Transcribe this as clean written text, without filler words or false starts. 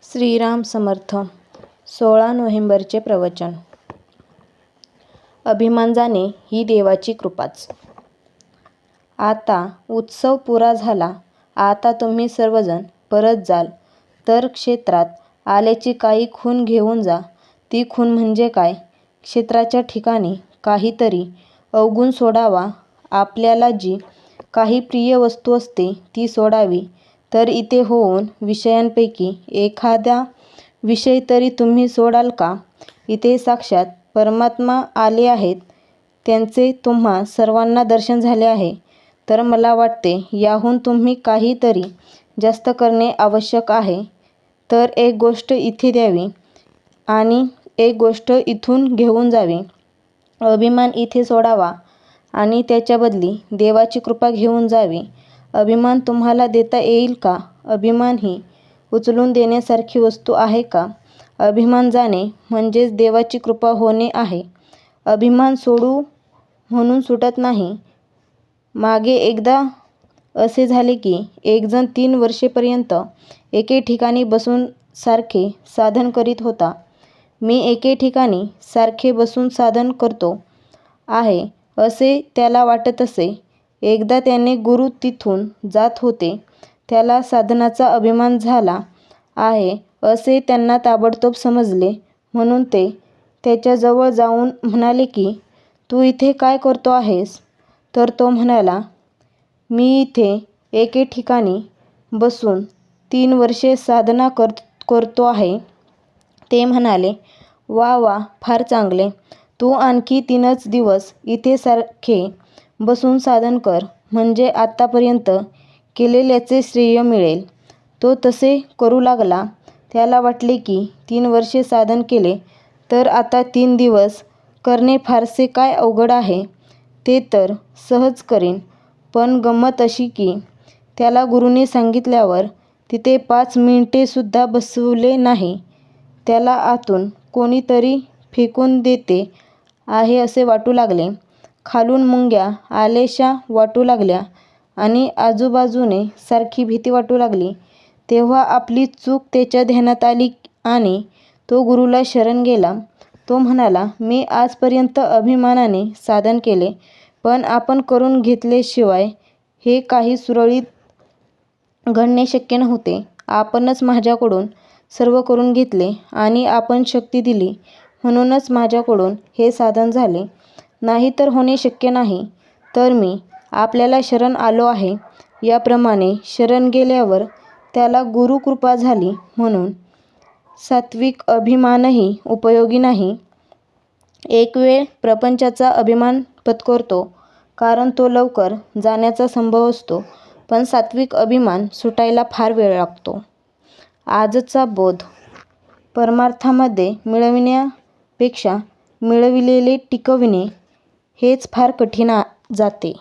श्रीराम समर्थ. 16 नोव्हेंबरचे प्रवचन. अभिमान जाणे ही देवाची कृपाच. आता उत्सव पुरा झाला. आता तुम्ही सर्वजण परत जाल तर क्षेत्रात आल्याची काही खूण घेऊन जा. ती खूण म्हणजे काय? क्षेत्राच्या ठिकाणी काहीतरी अवगुण सोडावा. आपल्याला जी काही प्रिय वस्तू असते ती सोडावी. तर इथे होऊन विषयांपैकी एखादा विषय तरी तुम्ही सोडाल का? इथे साक्षात परमात्मा आले आहेत. त्यांचे तुम्हा सर्वांना दर्शन झाले आहे. तर मला वाटते याहून तुम्ही काहीतरी जास्त करणे आवश्यक आहे. तर एक गोष्ट इथे द्यावी आणि एक गोष्ट इथून घेऊन जावी. अभिमान इथे सोडावा आणि त्याच्या बदली देवाची कृपा घेऊन जावी. अभिमान तुम्हाला देता येईल का? अभिमान ही उचलून देण्यासारखी वस्तू आहे का? अभिमान जाणे म्हणजेच देवाची कृपा होणे आहे. अभिमान सोडू म्हणून सुटत नाही. मागे एकदा असे झाले की एक जण 3 वर्षेपर्यंत एके ठिकाणी बसून सारखे साधन करीत होता. मी एके ठिकाणी सारखे बसून साधन करतो आहे असे त्याला वाटत असे. एकदा त्याने गुरु तिथून जात होते. त्याला साधनाचा अभिमान झाला आहे असे त्यांना ताबडतोब समजले. म्हणून ते त्याच्याजवळ जाऊन म्हणाले की तू इथे काय करतो आहेस? तर तो म्हणाला, मी इथे एके ठिकाणी बसून 3 वर्षे साधना करतो आहे. ते म्हणाले, वा वा, फार चांगले. तू आणखी 3च दिवस इथे सारखे बसून साधन कर, म्हणजे आतापर्यंत केलेल्याचे श्रेय मिळेल. तो तसे करू लागला. त्याला वाटले की 3 वर्षे साधन केले तर आता 3 दिवस करणे फारसे काय अवघड आहे. ते तर सहज करीन. पण गंमत अशी की त्याला गुरूने सांगितल्यावर तिथे 5 मिनिटेसुद्धा बसवले नाही. त्याला आतून कोणीतरी फेकून देते आहे असे वाटू लागले. खालून मुंग्या आल्याशा वाटू लागल्या आणि आजूबाजूने सारखी भीती वाटू लागली. तेव्हा आपली चूक त्याच्या ध्यानात आली आणि तो गुरूला शरण गेला. तो म्हणाला, मी आजपर्यंत अभिमानाने साधन केले, पण आपण करून घेतल्याशिवाय हे काही सुरळीत घडणे शक्य नव्हते. आपणच माझ्याकडून सर्व करून घेतले आणि आपण शक्ती दिली म्हणूनच माझ्याकडून हे साधन झाले. नाहीतर होणे शक्य नाही. तर मी आपल्याला शरण आलो आहे. याप्रमाणे शरण गेल्यावर त्याला गुरुकृपा झाली. म्हणून सात्विक अभिमानही उपयोगी नाही. एक वेळ प्रपंचाचा अभिमान पत्करतो, कारण तो लवकर जाण्याचा संभव असतो. पण सात्विक अभिमान सुटायला फार वेळ लागतो. आजचा बोध. परमार्थामध्ये मिळविण्यापेक्षा मिळविलेले टिकविणे हेच फार कठीण जाते.